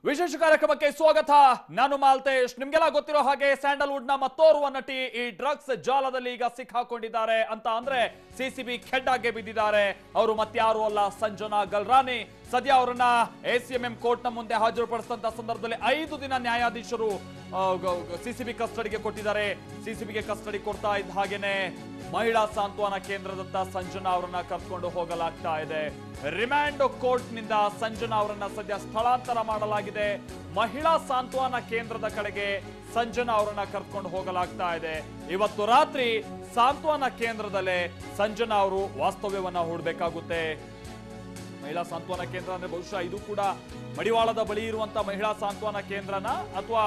ವಿಶೇಷ ಕಾರ್ಯಕ್ರಮಕ್ಕೆ ಸ್ವಾಗತ. ನಾನು ಮಾಲ್ತೇಶ್. ನಿಮ್ಗೆಲ್ಲ ಗೊತ್ತಿರೋ ಹಾಗೆ ಸ್ಯಾಂಡಲ್ವುಡ್ ನ ಮತ್ತೋರ್ವ ನಟಿ ಈ ಡ್ರಗ್ಸ್ ಜಾಲದಲ್ಲಿ ಈಗ ಸಿಕ್ಕಾಕೊಂಡಿದ್ದಾರೆ ಅಂತ ಅಂದ್ರೆ ಸಿಸಿಬಿ ಖೆಡ್ಡಾಗೆ ಬಿದ್ದಿದ್ದಾರೆ. ಅವರು ಮತ್ಯಾರು ಅಲ್ಲ, ಸಂಜನಾ ಗಲ್ರಾನಿ. ಸದ್ಯ ಅವರನ್ನ ಎಸಿಎಂಎಂ ಕೋರ್ಟ್ ನ ಮುಂದೆ ಹಾಜರುಪಡಿಸಿದಂತ ಸಂದರ್ಭದಲ್ಲಿ 5 ದಿನ ನ್ಯಾಯಾಧೀಶರು ಸಿಸಿಬಿ ಕಸ್ಟಡಿಗೆ ಕೊಟ್ಟಿದ್ದಾರೆ. ಸಿಸಿಬಿಗೆ ಕಸ್ಟಡಿ ಕೊಡ್ತಾ ಇದ್ದ ಹಾಗೇನೆ ಮಹಿಳಾ ಸಾಂತ್ವನ ಕೇಂದ್ರದತ್ತ ಸಂಜನಾ ಅವರನ್ನ ಕರ್ಕೊಂಡು ಹೋಗಲಾಗ್ತಾ ಇದೆ. ರಿಮ್ಯಾಂಡ್ ಕೋರ್ಟ್ ನಿಂದ ಸಂಜನಾ ಅವರನ್ನ ಸದ್ಯ ಸ್ಥಳಾಂತರ ಮಾಡಲಾಗಿದೆ. ಮಹಿಳಾ ಸಾಂತ್ವನ ಕೇಂದ್ರದ ಕಡೆಗೆ ಸಂಜನಾ ಅವರನ್ನ ಕರ್ಕೊಂಡು ಹೋಗಲಾಗ್ತಾ ಇದೆ. ಇವತ್ತು ರಾತ್ರಿ ಸಾಂತ್ವನ ಕೇಂದ್ರದಲ್ಲೇ ಸಂಜನಾ ಅವರು ವಾಸ್ತವ್ಯವನ್ನ ಹೂಡಬೇಕಾಗುತ್ತೆ. ಮಹಿಳಾ ಸಾಂತ್ವನ ಕೇಂದ್ರ ಅಂದ್ರೆ ಬಹುಶಃ ಇದು ಕೂಡ ಮಡಿವಾಳದ ಬಳಿ ಇರುವಂತ ಮಹಿಳಾ ಸಾಂತ್ವನ ಕೇಂದ್ರನ ಅಥವಾ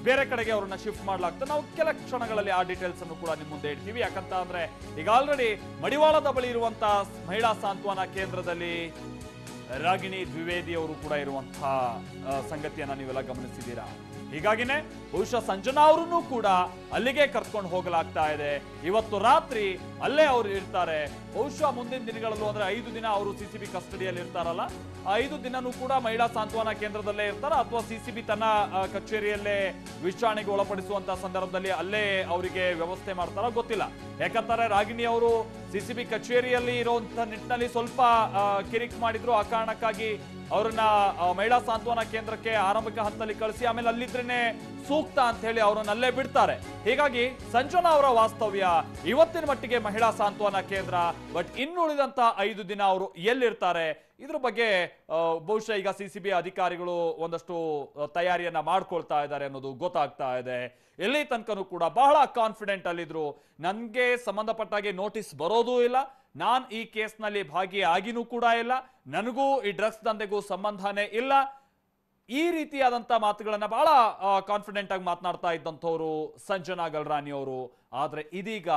ಬೇರೆ ಕಡೆಗೆ ಅವ್ರನ್ನ ಶಿಫ್ಟ್ ಮಾಡ್ಲಾಗ್ತದೆ. ನಾವು ಕೆಲ ಕ್ಷಣಗಳಲ್ಲಿ ಆ ಡೀಟೇಲ್ಸ್ ಅನ್ನು ಕೂಡ ನಿಮ್ಮ ಮುಂದೆ ಇಡ್ತೀವಿ. ಯಾಕಂತ ಅಂದ್ರೆ ಈಗ ಆಲ್ರೆಡಿ ಮಡಿವಾಳದ ಬಳಿ ಇರುವಂತ ಮಹಿಳಾ ಸಾಂತ್ವನ ಕೇಂದ್ರದಲ್ಲಿ ರಾಗಿಣಿ ದ್ವಿವೇದಿ ಅವರು ಕೂಡ ಇರುವಂತಹ ಸಂಗತಿಯನ್ನ ನೀವೆಲ್ಲ ಗಮನಿಸಿದ್ದೀರಾ. ಹೀಗಾಗಿನೇ ಬಹುಶಃ ಸಂಜನಾ ಅವರನ್ನು ಕೂಡ ಅಲ್ಲಿಗೆ ಕರ್ಕೊಂಡು ಹೋಗಲಾಗ್ತಾ ಇದೆ. ಇವತ್ತು ರಾತ್ರಿ ಅಲ್ಲೇ ಅವರು ಇರ್ತಾರೆ. ಬಹುಶಃ ಮುಂದಿನ ದಿನಗಳಲ್ಲೂ ಅಂದ್ರೆ 5 ದಿನ ಅವರು ಸಿಸಿಬಿ ಕಸ್ಟಡಿಯಲ್ಲಿ ಇರ್ತಾರಲ್ಲ, 5 ದಿನನೂ ಕೂಡ ಮಹಿಳಾ ಸಾಂತ್ವನ ಕೇಂದ್ರದಲ್ಲೇ ಇರ್ತಾರ ಅಥವಾ ಸಿಸಿಬಿ ತನ್ನ ಕಚೇರಿಯಲ್ಲೇ ವಿಚಾರಣೆಗೆ ಒಳಪಡಿಸುವಂತ ಸಂದರ್ಭದಲ್ಲಿ ಅಲ್ಲೇ ಅವರಿಗೆ ವ್ಯವಸ್ಥೆ ಮಾಡ್ತಾರ ಗೊತ್ತಿಲ್ಲ. ಯಾಕಂತಾರೆ ರಾಗಿಣಿ ಅವರು ಸಿಸಿಬಿ ಕಚೇರಿಯಲ್ಲಿ ಇರುವಂತ ನಿಟ್ಟಿನಲ್ಲಿ ಸ್ವಲ್ಪ ಕಿರಿಕ್ ಮಾಡಿದ್ರು. ಆ ಕಾರಣಕ್ಕಾಗಿ ಅವರನ್ನ ಮಹಿಳಾ ಸಾಂತ್ವನ ಕೇಂದ್ರಕ್ಕೆ ಆರಂಭಿಕ ಹಂತದಲ್ಲಿ ಕಳಿಸಿ ಆಮೇಲೆ ಅಲ್ಲಿದ್ರೇನೆ ಸೂಕ್ತ ಅಂತ ಹೇಳಿ ಅವರನ್ನ ಅಲ್ಲೇ ಬಿಡ್ತಾರೆ. ಹೀಗಾಗಿ ಸಂಜನಾ ಅವರ ವಾಸ್ತವ್ಯ ಇವತ್ತಿನ ಮಟ್ಟಿಗೆ ಮಹಿಳಾ ಸಾಂತ್ವನ ಕೇಂದ್ರ. ಬಟ್ ಇನ್ನುಳಿದಂತ 5 ದಿನ ಅವರು ಎಲ್ಲಿರ್ತಾರೆ ಇದ್ರ ಬಗ್ಗೆ ಬಹುಶಃ ಈಗ ಸಿಸಿಬಿ ಅಧಿಕಾರಿಗಳು ಒಂದಷ್ಟು ತಯಾರಿಯನ್ನ ಮಾಡ್ಕೊಳ್ತಾ ಇದ್ದಾರೆ ಅನ್ನೋದು ಗೊತ್ತಾಗ್ತಾ ಇದೆ. ಎಲ್ಲಿ ತನಕನೂ ಕೂಡ ಬಹಳ ಕಾನ್ಫಿಡೆಂಟ್ ಅಲ್ಲಿದ್ರು. ನನ್ಗೆ ಸಂಬಂಧಪಟ್ಟಾಗೆ ನೋಟಿಸ್ ಬರೋದೂ ಇಲ್ಲ, ನಾನ್ ಈ ಕೇಸ್ನಲ್ಲಿ ಭಾಗಿಯಾಗಿನೂ ಕೂಡ ಇಲ್ಲ, ನನಗೂ ಈ ಡ್ರಗ್ಸ್ ದಂಧೆಗೂ ಸಂಬಂಧನೇ ಇಲ್ಲ, ಈ ರೀತಿಯಾದಂತ ಮಾತುಗಳನ್ನ ಬಹಳ ಕಾನ್ಫಿಡೆಂಟ್ ಆಗಿ ಮಾತನಾಡ್ತಾ ಇದ್ದಂಥವ್ರು ಸಂಜನಾ ಗಲ್ರಾನಿ ಅವರು. ಆದ್ರೆ ಇದೀಗ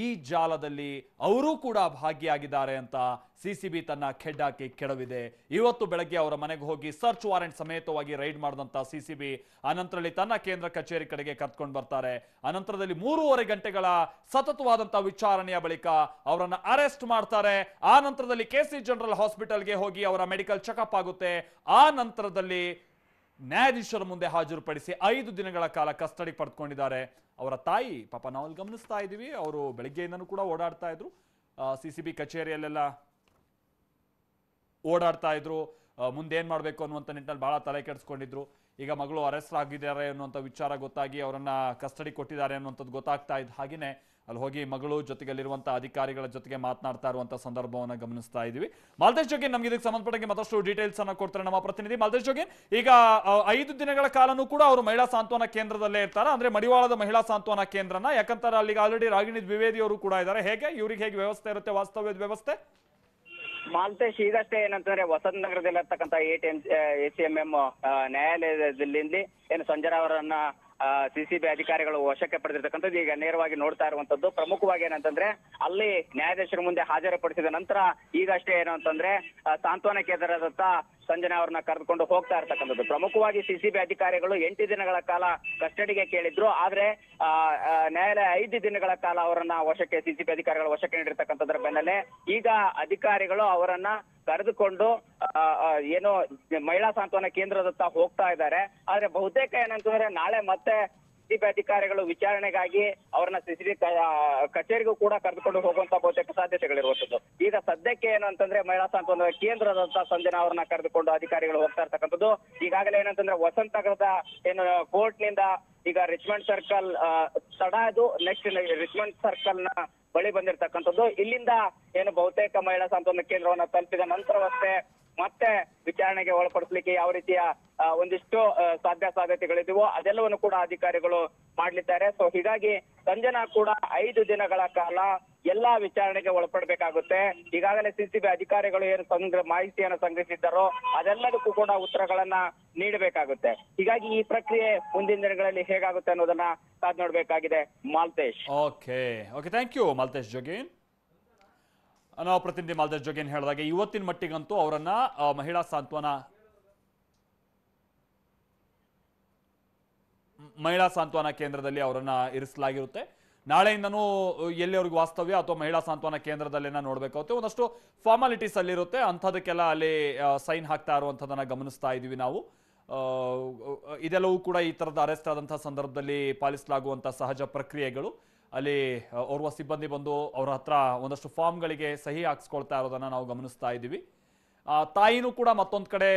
ಈ ಜಾಲದಲ್ಲಿ ಅವರೂ ಕೂಡ ಭಾಗಿಯಾಗಿದ್ದಾರೆ ಅಂತ ಸಿಸಿಬಿ ತನ್ನ ಖೆಡ್ಡಾಕಿ ಕೆಡವಿದೆ. ಇವತ್ತು ಬೆಳಗ್ಗೆ ಅವರ ಮನೆಗೆ ಹೋಗಿ ಸರ್ಚ್ ವಾರೆಂಟ್ ಸಮೇತವಾಗಿ ರೈಡ್ ಮಾಡಿದಂತ ಸಿಸಿಬಿ ಅನಂತರದಲ್ಲಿ ತನ್ನ ಕೇಂದ್ರ ಕಚೇರಿ ಕಡೆಗೆ ಕರ್ಕೊಂಡು ಬರ್ತಾರೆ. ಅನಂತರದಲ್ಲಿ 3.5 ಗಂಟೆಗಳ ಸತತವಾದಂತ ವಿಚಾರಣೆಯ ಬಳಿಕ ಅವರನ್ನ ಅರೆಸ್ಟ್ ಮಾಡ್ತಾರೆ. ಆ ನಂತರದಲ್ಲಿ ಕೆಸಿ ಜನರಲ್ ಹಾಸ್ಪಿಟಲ್ಗೆ ಹೋಗಿ ಅವರ ಮೆಡಿಕಲ್ ಚೆಕಪ್ ಆಗುತ್ತೆ. ಆ ನಂತರದಲ್ಲಿ ನ್ಯಾಯಾಧೀಶರ ಮುಂದೆ ಹಾಜರುಪಡಿಸಿ 5 ದಿನಗಳ ಕಾಲ ಕಸ್ಟಡಿ ಪಡೆದುಕೊಂಡಿದ್ದಾರೆ. ಅವರ ತಾಯಿ ಪಾಪ ನಾವು ಅಲ್ಲಿ ಗಮನಿಸ್ತಾ ಇದ್ದೀವಿ, ಅವರು ಬೆಳಿಗ್ಗೆಯಿಂದನೂ ಕೂಡ ಓಡಾಡ್ತಾ ಇದ್ರು, ಸಿಸಿಬಿ ಕಚೇರಿಯಲ್ಲೆಲ್ಲ ಓಡಾಡ್ತಾ ಇದ್ರು. ಮುಂದೇನ್ ಮಾಡ್ಬೇಕು ಅನ್ನುವಂಥ ನಿಟ್ಟಿನಲ್ಲಿ ಬಹಳ ತಲೆ ಕೆಡಿಸ್ಕೊಂಡಿದ್ರು. ಈಗ ಮಗಳು ಅರೆಸ್ಟ್ ಆಗಿದ್ದಾರೆ ಅನ್ನುವಂಥ ವಿಚಾರ ಗೊತ್ತಾಗಿ ಅವರನ್ನ ಕಸ್ಟಡಿ ಕೊಟ್ಟಿದ್ದಾರೆ ಅನ್ನುವಂಥದ್ದು ಗೊತ್ತಾಗ್ತಾ ಇದ್ದ ಹಾಗೇನೆ ಅಲ್ಲಿ ಹೋಗಿ ಮಗಳು ಜೊತೆಗೆ ಅಲ್ಲಿರುವಂತಹ ಅಧಿಕಾರಿಗಳ ಜೊತೆಗೆ ಮಾತನಾಡ್ತಾ ಇರುವಂತಹ ಸಂದರ್ಭವನ್ನ ಗಮನಿಸ್ತಾ ಇದೀವಿ. ಮಾಲ್ತೇಶ್ ಜೋಗಿನ್ ನಮ್ಗೆ ಇದಕ್ಕೆ ಸಂಬಂಧಪಟ್ಟಂಗೆ ಮತ್ತಷ್ಟು ಡೀಟೇಲ್ಸ್ ಅನ್ನ ಕೊಡ್ತಾರೆ ನಮ್ಮ ಪ್ರತಿನಿಧಿ ಮಾಲ್ತೇಶ್ ಜೋಗಿನ್. ಈಗ 5 ದಿನಗಳ ಕಾಲನೂ ಕೂಡ ಅವರು ಮಹಿಳಾ ಸಾಂತ್ವನ ಕೇಂದ್ರದಲ್ಲೇ ಇರ್ತಾರೆ, ಅಂದ್ರೆ ಮಡಿವಾಳದ ಮಹಿಳಾ ಸಾಂತ್ವನ ಕೇಂದ್ರನ. ಯಾಕಂತಾರೆ ಅಲ್ಲಿಗೆ ಆಲ್ರೆಡಿ ರಾಗಿಣಿ ದ್ವಿವೇದಿ ಅವರು ಕೂಡ ಇದ್ದಾರೆ. ಹೇಗೆ ಇವ್ರಿಗೆ ಹೇಗೆ ವ್ಯವಸ್ಥೆ ಇರುತ್ತೆ, ವಾಸ್ತವ್ಯದ ವ್ಯವಸ್ಥೆ? ಮಾಲ್ತೇಶ್, ಈಗಷ್ಟೇ ಏನಂತಂದ್ರೆ ವಸಂತ ನಗರದಲ್ಲಿರ್ತಕ್ಕಂಥ ಎಸಿಎಂಎಂ ನ್ಯಾಯಾಲಯದಲ್ಲಿ ಏನು ಸಂಜನಾ ಅವರನ್ನ ಸಿಸಿಬಿ ಅಧಿಕಾರಿಗಳು ವಶಕ್ಕೆ ಪಡೆದಿರ್ತಕ್ಕಂಥದ್ದು ಈಗ ನೇರವಾಗಿ ನೋಡ್ತಾ ಇರುವಂತದ್ದು. ಪ್ರಮುಖವಾಗಿ ಏನಂತಂದ್ರೆ ಅಲ್ಲಿ ನ್ಯಾಯಾಧೀಶರ ಮುಂದೆ ಹಾಜರುಪಡಿಸಿದ ನಂತರ ಈಗಷ್ಟೇ ಏನು ಅಂತಂದ್ರೆ ಸಾಂತ್ವನ ಕೇಂದ್ರದತ್ತ ಸಂಜನಾ ಅವರನ್ನ ಕರೆದುಕೊಂಡು ಹೋಗ್ತಾ ಇರ್ತಕ್ಕಂಥದ್ದು. ಪ್ರಮುಖವಾಗಿ ಸಿಸಿಬಿ ಅಧಿಕಾರಿಗಳು 8 ದಿನಗಳ ಕಾಲ ಕಸ್ಟಡಿಗೆ ಕೇಳಿದ್ರು. ಆದ್ರೆ ನ್ಯಾಯಾಲಯ 5 ದಿನಗಳ ಕಾಲ ಅವರನ್ನ ವಶಕ್ಕೆ ಸಿಸಿಬಿ ಅಧಿಕಾರಿಗಳು ವಶಕ್ಕೆ ನೀಡಿರ್ತಕ್ಕಂಥದ್ರ ಬೆನ್ನಲ್ಲೇ ಈಗ ಅಧಿಕಾರಿಗಳು ಅವರನ್ನ ಕರೆದುಕೊಂಡು ಏನು ಮಹಿಳಾ ಸಾಂತ್ವನ ಕೇಂದ್ರದತ್ತ ಹೋಗ್ತಾ ಇದ್ದಾರೆ. ಆದ್ರೆ ಬಹುತೇಕ ಏನಂತಂದ್ರೆ ನಾಳೆ ಮತ್ತೆ ಸಿಸಿಬಿ ಅಧಿಕಾರಿಗಳು ವಿಚಾರಣೆಗಾಗಿ ಅವರನ್ನ ಸಿಸಿಬಿ ಕಚೇರಿಗೂ ಕೂಡ ಕರೆದುಕೊಂಡು ಹೋಗುವಂತ ಬಹುತೇಕ ಸಾಧ್ಯತೆಗಳಿರುವಂತದ್ದು. ಈಗ ಸದ್ಯಕ್ಕೆ ಏನು ಅಂತಂದ್ರೆ ಮಹಿಳಾ ಸಾಂತ್ವನ ಕೇಂದ್ರದಂತ ಸಂಜನಾ ಅವರನ್ನ ಕರೆದುಕೊಂಡು ಅಧಿಕಾರಿಗಳು ಹೋಗ್ತಾ ಇರ್ತಕ್ಕಂಥದ್ದು. ಈಗಾಗಲೇ ಏನಂತಂದ್ರೆ ವಸಂತ ನಗರದ ಏನು ಕೋರ್ಟ್ ನಿಂದ ಈಗ ರಿಚ್ಮಂಡ್ ಸರ್ಕಲ್ ತಡಾದು ನೆಕ್ಸ್ಟ್ ರಿಚ್ಮಂಡ್ ಸರ್ಕಲ್ ನ ಬಳಿ ಬಂದಿರತಕ್ಕಂಥದ್ದು. ಇಲ್ಲಿಂದ ಏನು ಬಹುತೇಕ ಮಹಿಳಾ ಸಾಂತ್ವನ ಕೇಂದ್ರವನ್ನ ತಲುಪಿದ ನಂತರವಷ್ಟೇ ಮತ್ತೆ ವಿಚಾರಣೆಗೆ ಒಳಪಡಿಸಲಿಕ್ಕೆ ಯಾವ ರೀತಿಯ ಒಂದಿಷ್ಟು ಸಾಧ್ಯತೆಗಳಿದೆಯೋ ಅದೆಲ್ಲವನ್ನು ಕೂಡ ಅಧಿಕಾರಿಗಳು ಮಾಡ್ಲಿದ್ದಾರೆ. ಸೊ ಹೀಗಾಗಿ ಸಂಜನಾ ಕೂಡ 5 ದಿನಗಳ ಕಾಲ ಎಲ್ಲಾ ವಿಚಾರಣೆಗೆ ಒಳಪಡಬೇಕಾಗುತ್ತೆ. ಈಗಾಗಲೇ ಸಿಸಿಬಿ ಅಧಿಕಾರಿಗಳು ಏನು ಮಾಹಿತಿಯನ್ನು ಸಂಗ್ರಹಿಸಿದ್ದಾರೋ ಅದೆಲ್ಲದಕ್ಕೂ ಕೂಡ ಉತ್ತರಗಳನ್ನ ನೀಡಬೇಕಾಗುತ್ತೆ. ಹೀಗಾಗಿ ಈ ಪ್ರಕ್ರಿಯೆ ಮುಂದಿನ ದಿನಗಳಲ್ಲಿ ಹೇಗಾಗುತ್ತೆ ಅನ್ನೋದನ್ನ ಕಾದ್ ನೋಡ್ಬೇಕಾಗಿದೆ Maltesh. Okay, thank you Maltesh Jogin. ನಾವು ಪ್ರತಿನಿಧಿ ಮಾಲ್ತೇಶ್ ಜೋಗಿನ್ ಹೇಳಿದಾಗೆ ಇವತ್ತಿನ ಮಟ್ಟಿಗಂತೂ ಅವರನ್ನ ಮಹಿಳಾ ಸಾಂತ್ವನ ಕೇಂದ್ರದಲ್ಲಿ ಅವರನ್ನ ಇರಿಸಲಾಗಿರುತ್ತೆ. ನಾಳೆಯಿಂದನೂ ಎಲ್ಲಿವರೆಗೂ ವಾಸ್ತವ್ಯ ಅಥವಾ ಮಹಿಳಾ ಸಾಂತ್ವನ ಕೇಂದ್ರದಲ್ಲೇನ ನೋಡ್ಬೇಕಾಗುತ್ತೆ. ಒಂದಷ್ಟು ಫಾರ್ಮಾಲಿಟೀಸ್ ಅಲ್ಲಿರುತ್ತೆ, ಅಂಥದಕ್ಕೆಲ್ಲ ಅಲ್ಲಿ ಸೈನ್ ಹಾಕ್ತಾ ಇರುವಂಥದ್ದನ್ನ ಗಮನಿಸ್ತಾ ಇದೀವಿ ನಾವು. ಇದೆಲ್ಲವೂ ಕೂಡ ಈ ತರದ ಅರೆಸ್ಟ್ ಆದಂತಹ ಸಂದರ್ಭದಲ್ಲಿ ಪಾಲಿಸಲಾಗುವಂತ ಸಹಜ ಪ್ರಕ್ರಿಯೆಗಳು. ಅಲ್ಲಿ ಓರ್ವ ಸಿಬ್ಬಂದಿ ಬಂದು ಅವರ ಹತ್ರ ಒಂದಷ್ಟು ಫಾರ್ಮ್ಗಳಿಗೆ ಸಹಿ ಹಾಕ್ಸ್ಕೊಳ್ತಾ ಇರೋದನ್ನ ನಾವು ಗಮನಿಸ್ತಾ ಇದ್ದೀವಿ. ತಾಯಿನೂ ಕೂಡ ಮತ್ತೊಂದು ಕಡೆ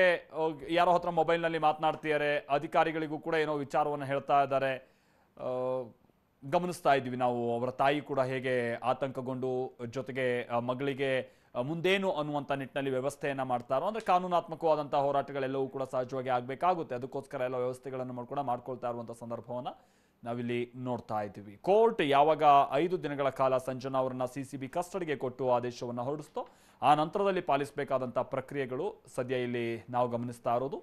ಯಾರೋ ಹತ್ರ ಮೊಬೈಲ್ನಲ್ಲಿ ಮಾತನಾಡ್ತಿದ್ದಾರೆ, ಅಧಿಕಾರಿಗಳಿಗೂ ಕೂಡ ಏನೋ ವಿಚಾರವನ್ನು ಹೇಳ್ತಾ ಇದ್ದಾರೆ, ಗಮನಿಸ್ತಾ ಇದ್ದೀವಿ ನಾವು. ಅವರ ತಾಯಿ ಕೂಡ ಹೇಗೆ ಆತಂಕಗೊಂಡು ಜೊತೆಗೆ ಮಗಳಿಗೆ ಮುಂದೇನು ಅನ್ನುವಂಥ ನಿಟ್ಟಿನಲ್ಲಿ ವ್ಯವಸ್ಥೆಯನ್ನ ಮಾಡ್ತಾರೋ, ಅಂದ್ರೆ ಕಾನೂನಾತ್ಮಕವಾದಂತಹ ಹೋರಾಟಗಳೆಲ್ಲವೂ ಕೂಡ ಸಹಜವಾಗಿ ಆಗಬೇಕಾಗುತ್ತೆ. ಅದಕ್ಕೋಸ್ಕರ ಎಲ್ಲ ವ್ಯವಸ್ಥೆಗಳನ್ನು ಕೂಡ ಮಾಡ್ಕೊಳ್ತಾ ಇರುವಂಥ ಸಂದರ್ಭವನ್ನ ನಾವಿಲ್ಲಿ ನೋಡ್ತಾ ಇದ್ದೀವಿ. ಕೋರ್ಟ್ ಯಾವಾಗ 5 ದಿನಗಳ ಕಾಲ ಸಂಜನಾ ಅವರನ್ನ ಸಿಸಿಬಿ ಕಸ್ಟಡಿಗೆ ಕೊಟ್ಟು ಆದೇಶವನ್ನು ಹೊರಡಿಸ್ತೋ, ಆ ನಂತರದಲ್ಲಿ ಪಾಲಿಸಬೇಕಾದಂಥ ಪ್ರಕ್ರಿಯೆಗಳು ಸದ್ಯ ಇಲ್ಲಿ ನಾವು ಗಮನಿಸ್ತಾ ಇರೋದು.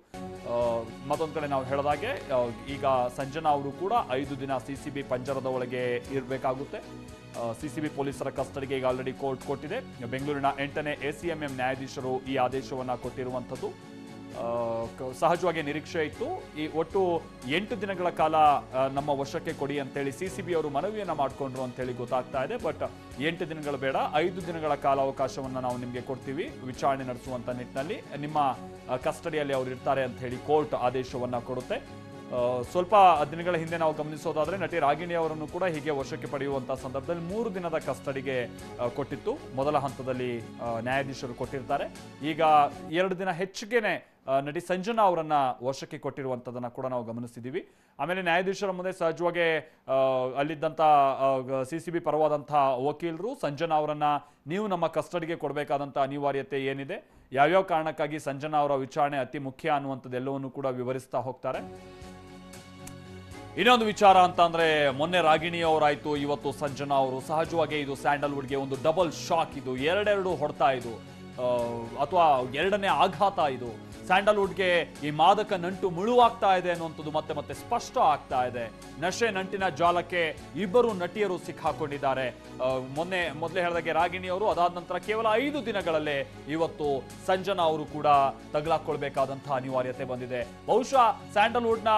ಮತ್ತೊಂದು ಕಡೆ ನಾವು ಹೇಳಿದಾಗೆ ಈಗ ಸಂಜನಾ ಅವರು ಕೂಡ 5 ದಿನ ಸಿಸಿಬಿ ಪಂಜರದ ಒಳಗೆ ಇರಬೇಕಾಗುತ್ತೆ. ಸಿಸಿಬಿ ಪೊಲೀಸರ ಕಸ್ಟಡಿಗೆ ಈಗ ಆಲ್ರೆಡಿ ಕೋರ್ಟ್ ಕೊಟ್ಟಿದೆ. ಬೆಂಗಳೂರಿನ 8ನೇ ACMM ನ್ಯಾಯಾಧೀಶರು ಈ ಆದೇಶವನ್ನು ಕೊಟ್ಟಿರುವಂಥದ್ದು. ಸಹಜವಾಗಿ ನಿರೀಕ್ಷೆ ಇತ್ತು. ಈ ಒಟ್ಟು 8 ದಿನಗಳ ಕಾಲ ನಮ್ಮ ವಶಕ್ಕೆ ಕೊಡಿ ಅಂತೇಳಿ ಸಿಸಿಬಿ ಅವರು ಮನವಿಯನ್ನ ಮಾಡಿಕೊಂಡ್ರು ಅಂತೇಳಿ ಗೊತ್ತಾಗ್ತಾ ಇದೆ. ಬಟ್ 8 ದಿನಗಳು ಬೇಡ, 5 ದಿನಗಳ ಕಾಲಾವಕಾಶವನ್ನು ನಾವು ನಿಮಗೆ ಕೊಡ್ತೀವಿ ವಿಚಾರಣೆ ನಡೆಸುವಂತ ನಿಟ್ಟಿನಲ್ಲಿ, ನಿಮ್ಮ ಕಸ್ಟಡಿಯಲ್ಲಿ ಅವರು ಇರ್ತಾರೆ ಅಂತ ಹೇಳಿ ಕೋರ್ಟ್ ಆದೇಶವನ್ನ ಕೊಡುತ್ತೆ. ಸ್ವಲ್ಪ ದಿನಗಳ ಹಿಂದೆ ನಾವು ಗಮನಿಸೋದಾದ್ರೆ ನಟಿ ರಾಗಿಣಿ ಅವರನ್ನು ಕೂಡ ಹೀಗೆ ವಶಕ್ಕೆ ಪಡೆಯುವಂತಹ ಸಂದರ್ಭದಲ್ಲಿ 3 ದಿನದ ಕಸ್ಟಡಿಗೆ ಕೊಟ್ಟಿತ್ತು. ಮೊದಲ ಹಂತದಲ್ಲಿ ನ್ಯಾಯಾಧೀಶರು ಕೊಟ್ಟಿರ್ತಾರೆ. ಈಗ 2 ದಿನ ಹೆಚ್ಚಿಗೆನೆ ನಟಿ ಸಂಜನಾ ಅವರನ್ನ ವಶಕ್ಕೆ ಕೊಟ್ಟಿರುವಂತದನ್ನ ಕೂಡ ನಾವು ಗಮನಿಸಿದ್ದೀವಿ. ಆಮೇಲೆ ನ್ಯಾಯಾಧೀಶರ ಮುಂದೆ ಸಹಜವಾಗಿ ಅಲ್ಲಿದ್ದಂತ ಸಿಸಿಬಿ ಪರವಾದಂತಹ ವಕೀಲರು ಸಂಜನಾ ಅವರನ್ನ ನೀವು ನಮ್ಮ ಕಸ್ಟಡಿಗೆ ಕೊಡಬೇಕಾದಂತ ಅನಿವಾರ್ಯತೆ ಏನಿದೆ, ಯಾವ್ಯಾವ ಕಾರಣಕ್ಕಾಗಿ ಸಂಜನಾ ಅವರ ವಿಚಾರಣೆ ಅತಿ ಮುಖ್ಯ ಅನ್ನುವಂಥದ್ದು ಎಲ್ಲವನ್ನೂ ಕೂಡ ವಿವರಿಸ್ತಾ ಹೋಗ್ತಾರೆ. ಇನ್ನೊಂದು ವಿಚಾರ ಅಂತ ಅಂದ್ರೆ ಮೊನ್ನೆ ರಾಗಿಣಿ ಅವರಾಯ್ತು, ಇವತ್ತು ಸಂಜನಾ ಅವರು. ಸಹಜವಾಗಿ ಇದು ಸ್ಯಾಂಡಲ್ವುಡ್ಗೆ ಒಂದು ಡಬಲ್ ಶಾಕ್. ಇದು ಎರಡೆರಡು ಹೊಡ್ತಾ ಇದು, ಅಥವಾ ಎರಡನೇ ಆಘಾತ ಇದು. ಸ್ಯಾಂಡಲ್ವುಡ್ಗೆ ಈ ಮಾದಕ ನಂಟು ಮುಳುವಾಗ್ತಾ ಇದೆ ಅನ್ನುವಂಥದ್ದು ಮತ್ತೆ ಮತ್ತೆ ಸ್ಪಷ್ಟ ಆಗ್ತಾ ಇದೆ. ನಶೆ ನಂಟಿನ ಜಾಲಕ್ಕೆ ಇಬ್ಬರು ನಟಿಯರು ಸಿಕ್ಕಾಕೊಂಡಿದ್ದಾರೆ. ಮೊದಲೇ ಹೇಳಿದಾಗೆ ರಾಗಿಣಿ ಅವರು, ಅದಾದ ನಂತರ ಕೇವಲ 5 ದಿನಗಳಲ್ಲೇ ಇವತ್ತು ಸಂಜನಾ ಅವರು ಕೂಡ ತಗಲಾಕೊಳ್ಬೇಕಾದಂತಹ ಅನಿವಾರ್ಯತೆ ಬಂದಿದೆ. ಬಹುಶಃ ಸ್ಯಾಂಡಲ್ವುಡ್ನ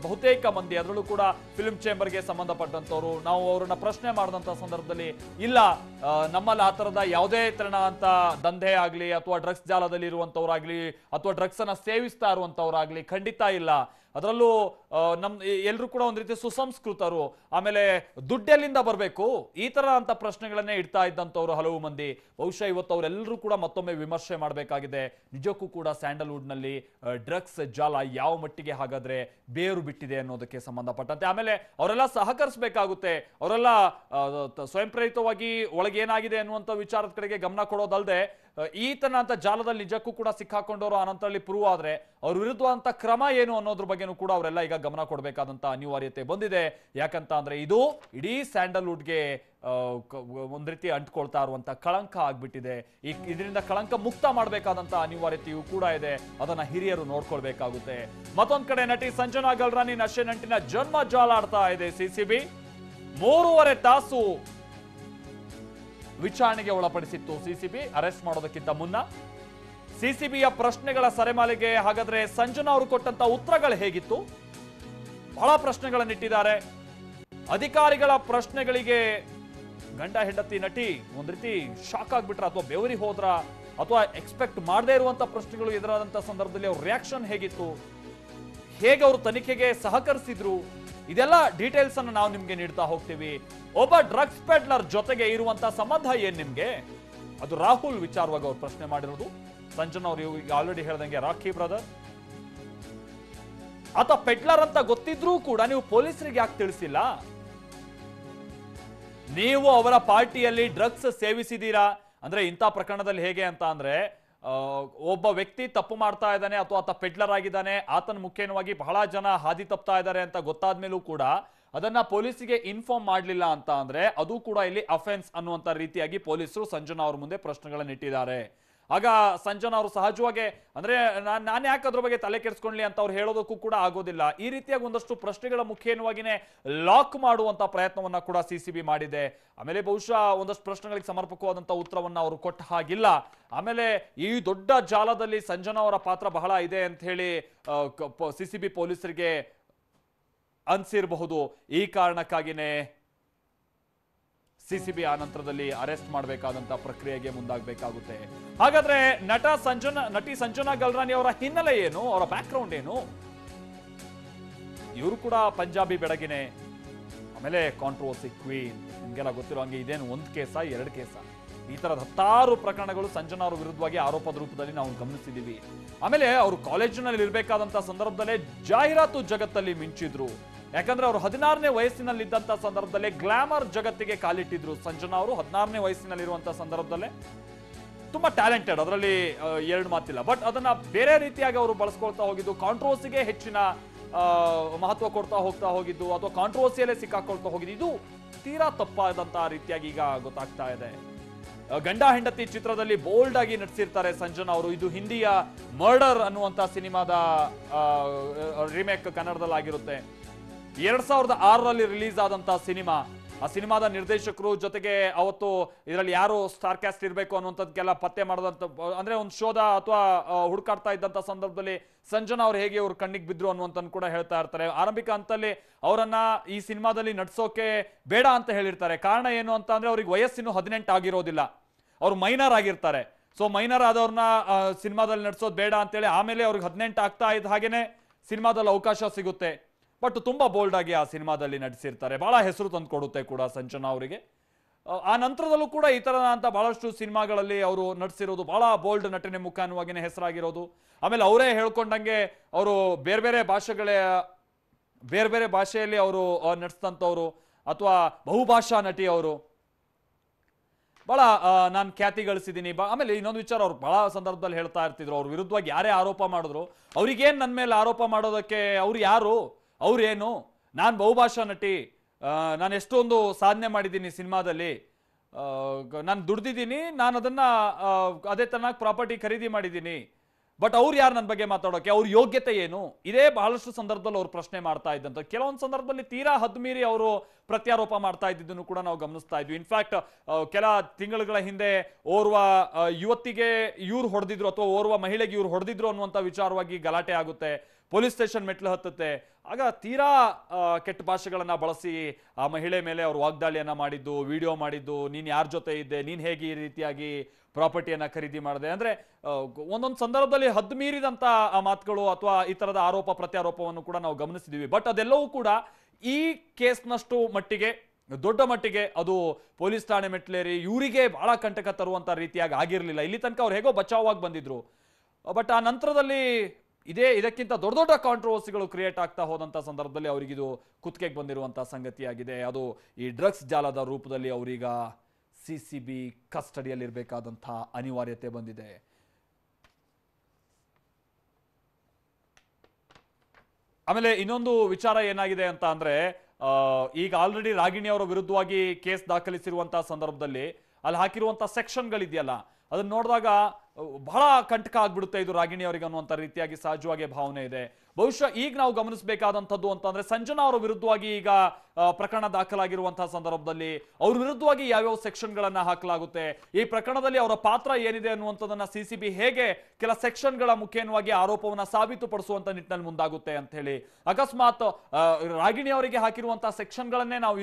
ಬಹುತೇಕ ಮಂದಿ, ಅದರಲ್ಲೂ ಕೂಡ ಫಿಲ್ಮ್ ಚೇಂಬರ್ಗೆ ಸಂಬಂಧಪಟ್ಟಂತವರು, ನಾವು ಅವರನ್ನ ಪ್ರಶ್ನೆ ಮಾಡಿದಂತಹ ಸಂದರ್ಭದಲ್ಲಿ ಇಲ್ಲ, ನಮ್ಮಲ್ಲಿ ಆ ತರದ ಯಾವುದೇ ತೆರನಾದಂತ ದಂಧೆ ಆಗ್ಲಿ ಅಥವಾ ಡ್ರಗ್ಸ್ ಜಾಲದಲ್ಲಿ ಇರುವಂತವ್ರಾಗ್ಲಿ ಅಥವಾ ಡ್ರಗ್ಸ್ ಅನ್ನ ಸೇವಿಸ್ತಾ ಇರುವಂತವ್ರಾಗ್ಲಿ ಖಂಡಿತ ಇಲ್ಲ. ಅದರಲ್ಲೂ ಎಲ್ರು ಕೂಡ ಒಂದ್ ರೀತಿ ಸುಸಂಸ್ಕೃತರು, ಆಮೇಲೆ ದುಡ್ಡೆಲ್ಲಿಂದ ಬರಬೇಕು, ಈ ತರ ಅಂತ ಪ್ರಶ್ನೆಗಳನ್ನೇ ಇಡ್ತಾ ಇದ್ದಂಥವ್ರು ಹಲವು ಮಂದಿ. ಬಹುಶಃ ಇವತ್ತು ಅವರೆಲ್ಲರೂ ಕೂಡ ಮತ್ತೊಮ್ಮೆ ವಿಮರ್ಶೆ ಮಾಡಬೇಕಾಗಿದೆ. ನಿಜಕ್ಕೂ ಕೂಡ ಸ್ಯಾಂಡಲ್ವುಡ್ ನಲ್ಲಿ ಡ್ರಗ್ಸ್ ಜಾಲ ಯಾವ ಮಟ್ಟಿಗೆ ಹಾಗಾದ್ರೆ ಬೇರು ಬಿಟ್ಟಿದೆ ಅನ್ನೋದಕ್ಕೆ ಸಂಬಂಧಪಟ್ಟಂತೆ. ಆಮೇಲೆ ಅವರೆಲ್ಲ ಸಹಕರಿಸಬೇಕಾಗುತ್ತೆ. ಅವರೆಲ್ಲ ಸ್ವಯಂ ಪ್ರೇರಿತವಾಗಿ ಒಳಗೇನಾಗಿದೆ ಅನ್ನುವಂಥ ವಿಚಾರದ ಕಡೆಗೆ ಗಮನ ಕೊಡೋದಲ್ಲದೆ, ಈತನ ಅಂತ ಜಾಲದಲ್ಲಿ ನಿಜಕ್ಕೂ ಕೂಡ ಸಿಕ್ಕಾಕೊಂಡವರು ಅನಂತರಲ್ಲಿ ಪ್ರೂವ್ ಆದ್ರೆ ಅವ್ರ ವಿರುದ್ಧವಂತ ಕ್ರಮ ಏನು ಅನ್ನೋದ್ರ ಬಗ್ಗೆನೂ ಕೂಡ ಅವರೆಲ್ಲ ಈಗ ಗಮನ ಕೊಡಬೇಕಾದಂತ ಅನಿವಾರ್ಯತೆ ಬಂದಿದೆ. ಯಾಕಂತ ಅಂದ್ರೆ ಇದು ಇಡೀ ಸ್ಯಾಂಡಲ್ವುಡ್ಗೆ ಒಂದ್ ರೀತಿ ಅಂಟ್ಕೊಳ್ತಾ ಇರುವಂತ ಕಳಂಕ ಆಗ್ಬಿಟ್ಟಿದೆ. ಇದರಿಂದ ಕಳಂಕ ಮುಕ್ತ ಮಾಡಬೇಕಾದಂತ ಅನಿವಾರ್ಯತೆಯೂ ಕೂಡ ಇದೆ. ಅದನ್ನ ಹಿರಿಯರು ನೋಡ್ಕೊಳ್ಬೇಕಾಗುತ್ತೆ. ಮತ್ತೊಂದ್ ಕಡೆ ನಟಿ ಸಂಜನಾ ಗಲ್ರಾನಿ ನಶೆ ನಂಟಿನ ಜನ್ಮ ಜಾಲಾಡ್ತಾ ಇದೆ ಸಿಸಿಬಿ. 3.5 ತಾಸು ವಿಚಾರಣೆಗೆ ಒಳಪಡಿಸಿತ್ತು ಸಿಸಿಬಿ ಅರೆಸ್ಟ್ ಮಾಡೋದಕ್ಕಿಂತ ಮುನ್ನ. ಸಿಸಿಬಿಯ ಪ್ರಶ್ನೆಗಳ ಸರೆಮಾಲೆಗೆ ಹಾಗಾದ್ರೆ ಸಂಜನಾ ಅವರು ಕೊಟ್ಟಂತ ಉತ್ತರಗಳು ಹೇಗಿತ್ತು? ಬಹಳ ಪ್ರಶ್ನೆಗಳನ್ನಿಟ್ಟಿದ್ದಾರೆ. ಅಧಿಕಾರಿಗಳ ಪ್ರಶ್ನೆಗಳಿಗೆ ಗಂಡ ಹೆಂಡತಿ ನಟಿ ಒಂದ್ ರೀತಿ ಶಾಕ್ ಆಗ್ಬಿಟ್ರ ಅಥವಾ ಬೆವರಿ ಹೋದ್ರ ಅಥವಾ ಎಕ್ಸ್ಪೆಕ್ಟ್ ಮಾಡದೇ ಇರುವಂತ ಪ್ರಶ್ನೆಗಳು ಎದುರಾದಂತ ಸಂದರ್ಭದಲ್ಲಿ ಅವ್ರ ರಿಯಾಕ್ಷನ್ ಹೇಗಿತ್ತು, ಹೇಗೆ ಅವರು ತನಿಖೆಗೆ ಸಹಕರಿಸಿದ್ರು, ಇದೆಲ್ಲ ಡೀಟೇಲ್ಸ್ ಅನ್ನು ನಾವು ನಿಮ್ಗೆ ನೀಡ್ತಾ ಹೋಗ್ತೀವಿ. ಒಬ್ಬ ಡ್ರಗ್ಸ್ ಪೆಡ್ಲರ್ ಜೊತೆಗೆ ಇರುವಂತ ಸಂಬಂಧ ಏನ್ ನಿಮ್ಗೆ? ಅದು ರಾಹುಲ್ ವಿಚಾರವಾಗಿ ಅವ್ರು ಪ್ರಶ್ನೆ ಮಾಡಿರೋದು. ಸಂಜನಾ ಅವರು ಈಗ ಆಲ್ರೆಡಿ ಹೇಳ್ದಂಗೆ ರಾಖಿ ಬ್ರದರ್, ಆತ ಪೆಡ್ಲರ್ ಅಂತ ಗೊತ್ತಿದ್ರೂ ಕೂಡ ನೀವು ಪೊಲೀಸರಿಗೆ ಯಾಕೆ ತಿಳಿಸಿಲ್ಲ? ನೀವು ಅವರ ಪಾರ್ಟಿಯಲ್ಲಿ ಡ್ರಗ್ಸ್ ಸೇವಿಸಿದೀರಾ ಅಂದ್ರೆ ಇಂಥ ಪ್ರಕರಣದಲ್ಲಿ ಹೇಗೆ ಅಂತ ಅಂದ್ರೆ, ಒಬ್ಬ ವ್ಯಕ್ತಿ ತಪ್ಪು ಮಾಡ್ತಾ ಇದ್ದಾನೆ ಅಥವಾ ಆತ ಪೆಡ್ಲರ್ ಆಗಿದ್ದಾನೆ, ಆತನ ಮುಖೇನವಾಗಿ ಬಹಳ ಜನ ಹಾದಿ ತಪ್ತಾ ಇದ್ದಾರೆ ಅಂತ ಗೊತ್ತಾದ್ಮೇಲೂ ಕೂಡ ಅದನ್ನ ಪೊಲೀಸಿಗೆ ಇನ್ಫಾರ್ಮ್ ಮಾಡಲಿಲ್ಲ ಅಂತ ಅಂದ್ರೆ ಅದು ಕೂಡ ಇಲ್ಲಿ ಅಫೆನ್ಸ್ ಅನ್ನುವಂತ ರೀತಿಯಾಗಿ ಪೊಲೀಸರು ಸಂಜನಾ ಅವ್ರ ಮುಂದೆ ಪ್ರಶ್ನೆಗಳನ್ನ ಇಟ್ಟಿದ್ದಾರೆ. ಆಗ ಸಂಜನಾ ಅವರು ಸಹಜವಾಗಿ ಅಂದ್ರೆ ನಾನು ಯಾಕೆ ಅದ್ರ ಬಗ್ಗೆ ತಲೆ ಕೆಡಿಸ್ಕೊಂಡ್ಲಿ ಅಂತ ಅವ್ರು ಹೇಳೋದಕ್ಕೂ ಕೂಡ ಆಗೋದಿಲ್ಲ. ಈ ರೀತಿಯಾಗಿ ಒಂದಷ್ಟು ಪ್ರಶ್ನೆಗಳ ಮುಖೇನವಾಗಿನೇ ಲಾಕ್ ಮಾಡುವಂತ ಪ್ರಯತ್ನವನ್ನ ಕೂಡ ಸಿಸಿಬಿ ಮಾಡಿದೆ. ಆಮೇಲೆ ಬಹುಶಃ ಒಂದಷ್ಟು ಪ್ರಶ್ನೆಗಳಿಗೆ ಸಮರ್ಪಕವಾದಂತ ಉತ್ತರವನ್ನ ಅವರು ಕೊಟ್ಟ ಹಾಗಿಲ್ಲ. ಆಮೇಲೆ ಈ ದೊಡ್ಡ ಜಾಲದಲ್ಲಿ ಸಂಜನಾ ಅವರ ಪಾತ್ರ ಬಹಳ ಇದೆ ಅಂತ ಹೇಳಿ ಸಿಸಿಬಿ ಪೊಲೀಸರಿಗೆ ಅನ್ಸಿರಬಹುದು. ಈ ಕಾರಣಕ್ಕಾಗಿನೇ ಸಿಸಿಬಿ ಆ ನಂತರದಲ್ಲಿ ಅರೆಸ್ಟ್ ಮಾಡಬೇಕಾದಂತ ಪ್ರಕ್ರಿಯೆಗೆ ಮುಂದಾಗಬೇಕಾಗುತ್ತೆ. ಹಾಗಾದ್ರೆ ನಟಿ ಸಂಜನಾ ಗಲ್ರಾನಿ ಅವರ ಹಿನ್ನೆಲೆ ಏನು, ಅವರ ಬ್ಯಾಕ್ ಗ್ರೌಂಡ್ ಏನು? ಇವರು ಕೂಡ ಪಂಜಾಬಿ ಬೆಡಗಿನೇ, ಆಮೇಲೆ ಕಾಂಟ್ರವರ್ಸಿ ಕ್ವೀನ್. ನಿಮ್ಗೆಲ್ಲ ಗೊತ್ತಿರೋ ಹಂಗೆ ಇದೇನು ಒಂದು ಕೇಸ, 2 ಕೇಸ, ಈ ತರದ 10 ಪ್ರಕರಣಗಳು ಸಂಜನಾ ಅವರ ವಿರುದ್ಧವಾಗಿ ಆರೋಪದ ರೂಪದಲ್ಲಿ ನಾವು ಗಮನಿಸಿದ್ದೀವಿ. ಆಮೇಲೆ ಅವರು ಕಾಲೇಜಿನಲ್ಲಿ ಇರಬೇಕಾದಂತ ಸಂದರ್ಭದಲ್ಲೇ ಜಾಹೀರಾತು ಜಗತ್ತಲ್ಲಿ ಮಿಂಚಿದ್ರು. ಯಾಕಂದ್ರೆ ಅವರು 16ನೇ ವಯಸ್ಸಿನಲ್ಲಿ ಇದ್ದಂತ ಸಂದರ್ಭದಲ್ಲೇ ಗ್ಲಾಮರ್ ಜಗತ್ತಿಗೆ ಕಾಲಿಟ್ಟಿದ್ರು. ಸಂಜನಾ ಅವರು 16ನೇ ವಯಸ್ಸಿನಲ್ಲಿರುವಂತ ಸಂದರ್ಭದಲ್ಲೇ ತುಂಬಾ ಟ್ಯಾಲೆಂಟೆಡ್, ಅದರಲ್ಲಿ 2 ಮಾತಿಲ್ಲ. ಬಟ್ ಅದನ್ನ ಬೇರೆ ರೀತಿಯಾಗಿ ಅವರು ಬಳಸ್ಕೊಳ್ತಾ ಹೋಗಿದ್ದು, ಕಾಂಟ್ರವರ್ಸಿಗೆ ಹೆಚ್ಚಿನ ಮಹತ್ವ ಕೊಡ್ತಾ ಹೋಗಿದ್ದು, ಅಥವಾ ಕಾಂಟ್ರವರ್ಸಿಯಲ್ಲೇ ಸಿಕ್ಕಾಕೊಳ್ತಾ ಹೋಗಿದ್ದು, ಇದು ತೀರಾ ತಪ್ಪಾದಂತಹ ರೀತಿಯಾಗಿ ಈಗ ಗೊತ್ತಾಗ್ತಾ ಇದೆ. ಗಂಡ ಹೆಂಡತಿ ಚಿತ್ರದಲ್ಲಿ ಬೋಲ್ಡ್ ಆಗಿ ನಟಿಸಿರ್ತಾರೆ ಸಂಜನಾ ಅವರು. ಇದು ಹಿಂದಿಯ ಮರ್ಡರ್ ಅನ್ನುವಂತ ಸಿನಿಮಾದ ರಿಮೇಕ್ ಕನ್ನಡದಲ್ಲಿ ಆಗಿರುತ್ತೆ. 2006ರಲ್ಲಿ ರಿಲೀಸ್ ಆದಂತಹ ಸಿನಿಮಾ. ಆ ಸಿನಿಮಾದ ನಿರ್ದೇಶಕರು ಜೊತೆಗೆ ಅವತ್ತು ಇದರಲ್ಲಿ ಯಾರು ಸ್ಟಾರ್ ಕ್ಯಾಸ್ಟ್ ಇರಬೇಕು ಅನ್ನುವಂಥದ್ದಕ್ಕೆಲ್ಲ ಪತ್ತೆ ಮಾಡದಂತ, ಅಂದ್ರೆ ಒಂದು ಶೋಧ ಅಥವಾ ಹುಡುಕಾಡ್ತಾ ಇದ್ದಂತ ಸಂದರ್ಭದಲ್ಲಿ ಸಂಜನಾ ಅವ್ರು ಹೇಗೆ ಅವ್ರ ಕಣ್ಣಿಗೆ ಬಿದ್ರು ಅನ್ನುವಂತ ಕೂಡ ಹೇಳ್ತಾ ಇರ್ತಾರೆ. ಆರಂಭಿಕ ಹಂತದಲ್ಲಿ ಅವರನ್ನ ಈ ಸಿನಿಮಾದಲ್ಲಿ ನಟಿಸೋಕೆ ಬೇಡ ಅಂತ ಹೇಳಿರ್ತಾರೆ. ಕಾರಣ ಏನು ಅಂತ ಅಂದ್ರೆ ಅವ್ರಿಗೆ ವಯಸ್ಸಿನ 18 ಆಗಿರೋದಿಲ್ಲ, ಅವ್ರು ಮೈನರ್ ಆಗಿರ್ತಾರೆ. ಸೊ ಮೈನರ್ ಆದವ್ರನ್ನ ಸಿನಿಮಾದಲ್ಲಿ ನಟಿಸೋದು ಬೇಡ ಅಂತೇಳಿ ಆಮೇಲೆ ಅವ್ರಿಗೆ 18 ಆಗ್ತಾ ಇದ್ದ ಹಾಗೇನೆ ಸಿನಿಮಾದಲ್ಲಿ ಅವಕಾಶ ಸಿಗುತ್ತೆ. ಬಟ್ ತುಂಬಾ ಬೋಲ್ಡ್ ಆಗಿ ಆ ಸಿನಿಮಾದಲ್ಲಿ ನಟಿಸಿರ್ತಾರೆ. ಬಹಳ ಹೆಸರು ತಂದು ಕೊಡುತ್ತೆ ಕೂಡ ಸಂಜನಾ ಅವರಿಗೆ. ಆ ನಂತರದಲ್ಲೂ ಕೂಡ ಈ ತರದ ಅಂತ ಬಹಳಷ್ಟು ಸಿನಿಮಾಗಳಲ್ಲಿ ಅವರು ನಟಿಸಿರೋದು, ಬಹಳ ಬೋಲ್ಡ್ ನಟನೆ ಮುಖಾನುವಾಗಿನೇ ಹೆಸರಾಗಿರೋದು. ಆಮೇಲೆ ಅವರೇ ಹೇಳ್ಕೊಂಡಂಗೆ ಅವರು ಬೇರೆ ಬೇರೆ ಭಾಷೆಯಲ್ಲಿ ಅವರು ನಟಿಸಿದಂಥವ್ರು, ಅಥವಾ ಬಹುಭಾಷಾ ನಟಿ ಅವರು. ಬಹಳ ನಾನು ಖ್ಯಾತಿ ಗಳಿಸಿದ್ದೀನಿ. ಆಮೇಲೆ ಇನ್ನೊಂದು ವಿಚಾರ, ಅವ್ರು ಬಹಳ ಸಂದರ್ಭದಲ್ಲಿ ಹೇಳ್ತಾ ಇರ್ತಿದ್ರು, ಅವ್ರ ವಿರುದ್ಧವಾಗಿ ಯಾರೇ ಆರೋಪ ಮಾಡಿದ್ರು, ಅವ್ರಿಗೇನು ನನ್ನ ಮೇಲೆ ಆರೋಪ ಮಾಡೋದಕ್ಕೆ, ಅವ್ರು ಯಾರು, ಅವ್ರೇನು, ನಾನು ಬಹುಭಾಷಾ ನಟಿ, ನಾನು ಎಷ್ಟೊಂದು ಸಾಧನೆ ಮಾಡಿದ್ದೀನಿ ಸಿನಿಮಾದಲ್ಲಿ, ನಾನು ದುಡ್ದಿದ್ದೀನಿ, ನಾನು ಅದನ್ನ ಅದೇ ತನಕ ಪ್ರಾಪರ್ಟಿ ಖರೀದಿ ಮಾಡಿದ್ದೀನಿ, ಬಟ್ ಅವ್ರು ಯಾರು ನನ್ನ ಬಗ್ಗೆ ಮಾತಾಡೋಕೆ, ಅವ್ರ ಯೋಗ್ಯತೆ ಏನು? ಇದೇ ಬಹಳಷ್ಟು ಸಂದರ್ಭದಲ್ಲಿ ಅವ್ರು ಪ್ರಶ್ನೆ ಮಾಡ್ತಾ ಇದ್ದಂತ. ಕೆಲವೊಂದು ಸಂದರ್ಭದಲ್ಲಿ ತೀರಾ ಹದ್ಮೀರಿ ಅವರು ಪ್ರತ್ಯಾರೋಪ ಮಾಡ್ತಾ ಇದ್ದಿದ್ದನ್ನು ಕೂಡ ನಾವು ಗಮನಿಸ್ತಾ ಇದ್ವಿ. ಇನ್ಫ್ಯಾಕ್ಟ್ ಕೆಲ ತಿಂಗಳುಗಳ ಹಿಂದೆ ಓರ್ವ ಯುವತಿಗೆ ಇವ್ರು ಹೊಡೆದಿದ್ರು, ಅಥವಾ ಓರ್ವ ಮಹಿಳೆಗೆ ಇವ್ರು ಹೊಡೆದಿದ್ರು ಅನ್ನುವಂಥ ವಿಚಾರವಾಗಿ ಗಲಾಟೆ ಆಗುತ್ತೆ, ಪೊಲೀಸ್ ಸ್ಟೇಷನ್ ಮೆಟ್ಲು ಹತ್ತುತ್ತೆ. ಆಗ ತೀರಾ ಕೆಟ್ಟ ಭಾಷೆಗಳನ್ನ ಬಳಸಿ ಆ ಮಹಿಳೆ ಮೇಲೆ ಅವರು ವಾಗ್ದಾಳಿಯನ್ನ ಮಾಡಿದ್ದು, ವಿಡಿಯೋ ಮಾಡಿದ್ದು, ನೀನ್ ಯಾರ ಜೊತೆ ಇದ್ದೆ, ನೀನ್ ಹೇಗೆ ಈ ರೀತಿಯಾಗಿ ಪ್ರಾಪರ್ಟಿಯನ್ನ ಖರೀದಿ ಮಾಡಿದೆ, ಅಂದ್ರೆ ಒಂದೊಂದು ಸಂದರ್ಭದಲ್ಲಿ ಹದ್ದು ಮೀರಿದಂತ ಆ ಮಾತುಗಳು ಅಥವಾ ಈ ತರದ ಆರೋಪ ಪ್ರತ್ಯಾರೋಪವನ್ನು ಕೂಡ ನಾವು ಗಮನಿಸಿದೀವಿ. ಬಟ್ ಅದೆಲ್ಲವೂ ಕೂಡ ಈ ಕೇಸ್ನಷ್ಟು ಮಟ್ಟಿಗೆ, ದೊಡ್ಡ ಮಟ್ಟಿಗೆ ಅದು ಪೊಲೀಸ್ ಠಾಣೆ ಮೆಟ್ಲೇರಿ ಇವರಿಗೆ ಬಹಳ ಕಂಟಕ ತರುವಂತ ರೀತಿಯಾಗಿ ಆಗಿರ್ಲಿಲ್ಲ. ಇಲ್ಲಿ ತನಕ ಅವ್ರು ಹೇಗೋ ಬಚಾವಾಗಿ ಬಂದಿದ್ರು. ಬಟ್ ಆ ನಂತರದಲ್ಲಿ ಇದಕ್ಕಿಂತ ದೊಡ್ಡ ದೊಡ್ಡ ಕಾಂಟ್ರವರ್ಸಿಗಳು ಕ್ರಿಯೇಟ್ ಆಗ್ತಾ ಹೋದಂತ ಸಂದರ್ಭದಲ್ಲಿ ಅವರಿಗಿದು ಕುತ್ತಿಗೆಗೆ ಬಂದಿರುವಂತಹ ಸಂಗತಿಯಾಗಿದೆ. ಅದು ಈ ಡ್ರಗ್ಸ್ ಜಾಲದ ರೂಪದಲ್ಲಿ ಅವರೀಗ ಸಿಸಿಬಿ ಕಸ್ಟಡಿಯಲ್ಲಿರಬೇಕಾದಂತಹ ಅನಿವಾರ್ಯತೆ ಬಂದಿದೆ. ಆಮೇಲೆ ಇನ್ನೊಂದು ವಿಚಾರ ಏನಾಗಿದೆ ಅಂತ ಅಂದ್ರೆ, ಈಗ ಆಲ್ರೆಡಿ ರಾಗಿಣಿ ಅವರ ವಿರುದ್ಧವಾಗಿ ಕೇಸ್ ದಾಖಲಿಸಿರುವಂತಹ ಸಂದರ್ಭದಲ್ಲಿ ಅಲ್ಲಿ ಹಾಕಿರುವಂತಹ ಸೆಕ್ಷನ್ಗಳಿದೆಯಲ್ಲ, ಅದನ್ನ ನೋಡಿದಾಗ ಬಹಳ ಕಂಟಕ ಆಗ್ಬಿಡುತ್ತೆ ಇದು ರಾಗಿಣಿ ಅವರಿಗೆ ಅನ್ನುವಂಥ ರೀತಿಯಾಗಿ ಸಹಜವಾಗಿ ಭಾವನೆ ಇದೆ. ಬಹುಶಃ ಈಗ ನಾವು ಗಮನಿಸಬೇಕಾದಂಥದ್ದು ಅಂತಂದ್ರೆ, ಸಂಜನಾ ಅವರ ವಿರುದ್ಧವಾಗಿ ಈಗ ಪ್ರಕರಣ ದಾಖಲಾಗಿರುವಂತಹ ಸಂದರ್ಭದಲ್ಲಿ ಅವ್ರ ವಿರುದ್ಧವಾಗಿ ಯಾವ್ಯಾವ ಸೆಕ್ಷನ್ಗಳನ್ನ ಹಾಕಲಾಗುತ್ತೆ, ಈ ಪ್ರಕರಣದಲ್ಲಿ ಅವರ ಪಾತ್ರ ಏನಿದೆ ಅನ್ನುವಂಥದ್ದನ್ನ ಸಿಸಿಬಿ ಹೇಗೆ ಕೆಲ ಸೆಕ್ಷನ್ಗಳ ಮುಖೇನವಾಗಿ ಆರೋಪವನ್ನ ಸಾಬೀತುಪಡಿಸುವಂತ ನಿಟ್ಟಿನಲ್ಲಿ ಮುಂದಾಗುತ್ತೆ ಅಂತ ಹೇಳಿ. ಅಕಸ್ಮಾತ್ ರಾಗಿಣಿ ಅವರಿಗೆ ಹಾಕಿರುವಂತಹ ಸೆಕ್ಷನ್ಗಳನ್ನೇ ನಾವು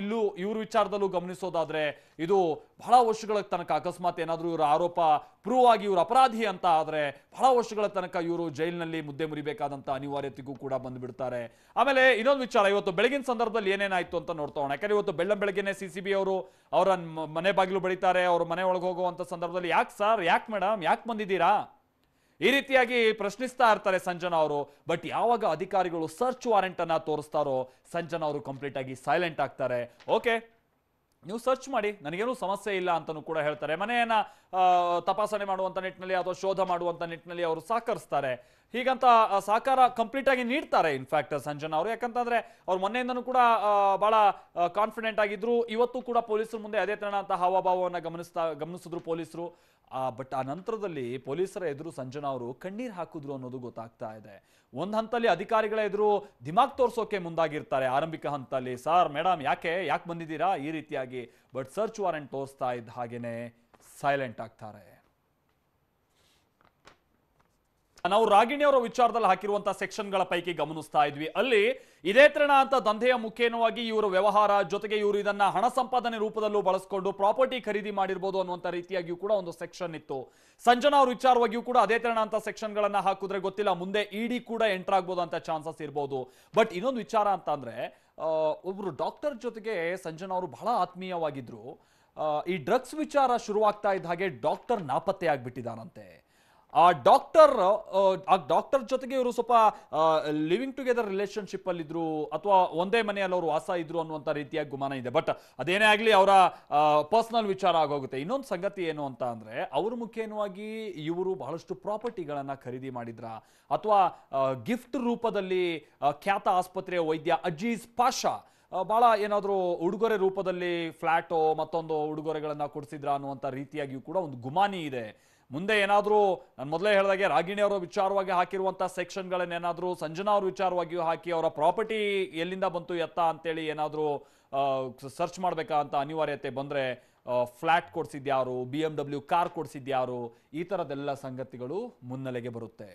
ಇವ್ರ ವಿಚಾರದಲ್ಲೂ ಗಮನಿಸೋದಾದ್ರೆ, ಇದು ಬಹಳ ವರ್ಷಗಳ ತನಕ ಅಕಸ್ಮಾತ್ ಏನಾದ್ರೂ ಇವರ ಆರೋಪ ಪ್ರೂವ್ ಆಗಿ ಇವರು ಅಪರಾಧಿ ಅಂತ ಆದ್ರೆ ಬಹಳ ವರ್ಷಗಳ ತನಕ ಇವರು ಜೈಲಿನಲ್ಲಿ ಮುದ್ದೆ ಮುರಿಬೇಕಾದಂತ ಅನಿವಾರ್ಯತೆಗೂ ಕೂಡ ಬಂದ್ಬಿಡ್ತಾರೆ. ಆಮೇಲೆ ಇನ್ನೊಂದು ವಿಚಾರ, ಇವತ್ತು ಬೆಳಗಿನ ಸಂದರ್ಭದಲ್ಲಿ ಏನೇನಾಯ್ತು ಅಂತ ನೋಡ್ತಾ ಹೋಗೋಣ. ಯಾಕಂದ್ರೆ ಇವತ್ತು ಬೆಳಗ್ಗೆನೆ ಸಿಸಿಬಿ ಅವರು ಅವರ ಮನೆ ಬಾಗಿಲು ಬಡಿತಾರೆ, ಅವ್ರ ಮನೆ ಒಳಗೆ ಹೋಗುವಂತ ಸಂದರ್ಭದಲ್ಲಿ ಯಾಕೆ ಸರ್, ಯಾಕೆ ಮೇಡಮ್, ಯಾಕೆ ಬಂದಿದ್ದೀರಾ, ಈ ರೀತಿಯಾಗಿ ಪ್ರಶ್ನಿಸ್ತಾ ಇರ್ತಾರೆ ಸಂಜನಾ ಅವರು. ಬಟ್ ಯಾವಾಗ ಅಧಿಕಾರಿಗಳು ಸರ್ಚ್ ವಾರೆಂಟ್ ಅನ್ನ ತೋರಿಸ್ತಾರೋ ಸಂಜನಾ ಅವರು ಕಂಪ್ಲೀಟ್ ಆಗಿ ಸೈಲೆಂಟ್ ಆಗ್ತಾರೆ. ಓಕೆ, ನೀವು ಸರ್ಚ್ ಮಾಡಿ, ನನಗೇನು ಸಮಸ್ಯೆ ಇಲ್ಲ ಅಂತಲೂ ಕೂಡ ಹೇಳ್ತಾರೆ. ಮನೆಯನ್ನ ತಪಾಸಣೆ ಮಾಡುವಂತ ನಿಟ್ಟಿನಲ್ಲಿ ಅಥವಾ ಶೋಧ ಮಾಡುವಂತ ನಿಟ್ಟಿನಲ್ಲಿ ಅವರು ಸಹಕರಿಸ್ತಾರೆ. ಹೀಗಂತ ಸಹಕಾರ ಕಂಪ್ಲೀಟ್ ಆಗಿ ನೀಡ್ತಾರೆ ಇನ್ಫ್ಯಾಕ್ಟ್ ಸಂಜನಾ ಅವರು. ಯಾಕಂತಂದ್ರೆ ಅವ್ರು ಮೊನ್ನೆಯಿಂದನೂ ಕೂಡ ಬಹಳ ಕಾನ್ಫಿಡೆಂಟ್ ಆಗಿದ್ರು. ಇವತ್ತು ಕೂಡ ಪೊಲೀಸರ ಮುಂದೆ ಅದೇ ತರಹಂತ ಹಾವಭಾವವನ್ನು ಗಮನಿಸಿದ್ರು ಪೊಲೀಸರು. ಬಟ್ ಆ ನಂತರದಲ್ಲಿ ಪೊಲೀಸರ ಎದುರು ಸಂಜನಾ ಅವರು ಕಣ್ಣೀರ್ ಹಾಕಿದ್ರು ಅನ್ನೋದು ಗೊತ್ತಾಗ್ತಾ ಇದೆ. ಒಂದ್ ಹಂತಲ್ಲಿ ಅಧಿಕಾರಿಗಳ ಎದುರು ದಿಮಾಗ್ ತೋರ್ಸೋಕೆ ಮುಂದಾಗಿರ್ತಾರೆ ಆರಂಭಿಕ ಹಂತದಲ್ಲಿ, ಸರ್ ಮೇಡಮ್ ಯಾಕೆ ಬಂದಿದ್ದೀರಾ ಈ ರೀತಿಯಾಗಿ. ಬಟ್ ಸರ್ಚ್ ವಾರೆಂಟ್ ತೋರಿಸ್ತಾ ಇದ್ದ ಹಾಗೇನೆ ಸೈಲೆಂಟ್ ಆಗ್ತಾರೆ. ನಾವು ರಾಗಿಣಿ ಅವರ ವಿಚಾರದಲ್ಲಿ ಹಾಕಿರುವಂತಹ ಸೆಕ್ಷನ್ಗಳ ಪೈಕಿ ಗಮನಿಸ್ತಾ ಇದ್ವಿ. ಅಲ್ಲಿ ಇದೇ ತೆರಣ ಅಂತ ದಂಧೆಯ ಮುಖೇನವಾಗಿ ಇವರ ವ್ಯವಹಾರ ಜೊತೆಗೆ ಇವರು ಇದನ್ನ ಹಣ ಸಂಪಾದನೆ ರೂಪದಲ್ಲೂ ಬಳಸ್ಕೊಂಡು ಪ್ರಾಪರ್ಟಿ ಖರೀದಿ ಮಾಡಿರ್ಬೋದು ಅನ್ನುವಂತ ರೀತಿಯಾಗಿಯೂ ಕೂಡ ಒಂದು ಸೆಕ್ಷನ್ ಇತ್ತು. ಸಂಜನಾ ಅವ್ರ ವಿಚಾರವಾಗಿಯೂ ಕೂಡ ಅದೇ ತೆರಣ ಅಂತ ಸೆಕ್ಷನ್ ಗಳನ್ನ ಹಾಕಿದ್ರೆ ಗೊತ್ತಿಲ್ಲ, ಮುಂದೆ ಇಡಿ ಕೂಡ ಎಂಟರ್ ಆಗ್ಬೋದು ಅಂತ ಚಾನ್ಸಸ್ ಇರ್ಬೋದು. ಬಟ್ ಇನ್ನೊಂದು ವಿಚಾರ ಅಂತ ಅಂದ್ರೆ ಒಬ್ರು ಡಾಕ್ಟರ್ ಜೊತೆಗೆ ಸಂಜನಾ ಅವರು ಬಹಳ ಆತ್ಮೀಯವಾಗಿದ್ರು. ಈ ಡ್ರಗ್ಸ್ ವಿಚಾರ ಶುರುವಾಗ್ತಾ ಇದ್ದ ಹಾಗೆ ಡಾಕ್ಟರ್ ನಾಪತ್ತೆ ಆಗ್ಬಿಟ್ಟಿದಾನಂತೆ. ಆ ಡಾಕ್ಟರ್ ಜೊತೆಗೆ ಇವರು ಸ್ವಲ್ಪ ಲಿವಿಂಗ್ ಟುಗೆದರ್ ರಿಲೇಶನ್ಶಿಪ್ ಅಲ್ಲಿ ಇದ್ರು ಅಥವಾ ಒಂದೇ ಮನೆಯಲ್ಲಿ ಅವರು ವಾಸ ಇದ್ರು ಅನ್ನುವಂತ ರೀತಿಯಾಗಿ ಗುಮಾನ ಇದೆ. ಬಟ್ ಅದೇನೇ ಆಗ್ಲಿ ಅವರ ಪರ್ಸನಲ್ ವಿಚಾರ ಆಗೋಗುತ್ತೆ. ಇನ್ನೊಂದು ಸಂಗತಿ ಏನು ಅಂತ ಅಂದ್ರೆ ಅವ್ರ ಮುಖೇನವಾಗಿ ಇವರು ಬಹಳಷ್ಟು ಪ್ರಾಪರ್ಟಿಗಳನ್ನ ಖರೀದಿ ಮಾಡಿದ್ರ ಅಥವಾ ಗಿಫ್ಟ್ ರೂಪದಲ್ಲಿ ಖ್ಯಾತ ಆಸ್ಪತ್ರೆಯ ವೈದ್ಯ ಅಜೀಜ್ ಪಾಷಾ ಬಹಳ ಏನಾದ್ರು ಉಡುಗೊರೆ ರೂಪದಲ್ಲಿ ಫ್ಲಾಟೋ ಮತ್ತೊಂದು ಉಡುಗೊರೆಗಳನ್ನ ಕೊಡಿಸಿದ್ರ ಅನ್ನುವಂತ ರೀತಿಯಾಗಿಯೂ ಕೂಡ ಒಂದು ಗುಮಾನಿ ಇದೆ. ಮುಂದೆ ಏನಾದರೂ ನಾನು ಮೊದಲೇ ಹೇಳಿದಾಗೆ ರಾಗಿಣಿ ಅವರ ವಿಚಾರವಾಗಿ ಹಾಕಿರುವಂತಹ ಸೆಕ್ಷನ್ಗಳನ್ನೇನಾದರೂ ಸಂಜನಾ ಅವ್ರ ವಿಚಾರವಾಗಿಯೂ ಹಾಕಿ ಅವರ ಪ್ರಾಪರ್ಟಿ ಎಲ್ಲಿಂದ ಬಂತು ಎತ್ತ ಅಂತೇಳಿ ಏನಾದರೂ ಸರ್ಚ್ ಮಾಡಬೇಕಾ ಅಂತ ಅನಿವಾರ್ಯತೆ ಬಂದರೆ ಫ್ಲ್ಯಾಟ್ ಕೊಡಿಸಿದ್ಯಾರು, BMW ಕಾರ್ ಕೊಡಿಸಿದ್ಯಾರು, ಈ ಥರದ್ದೆಲ್ಲ ಸಂಗತಿಗಳು ಮುನ್ನೆಲೆಗೆ ಬರುತ್ತೆ.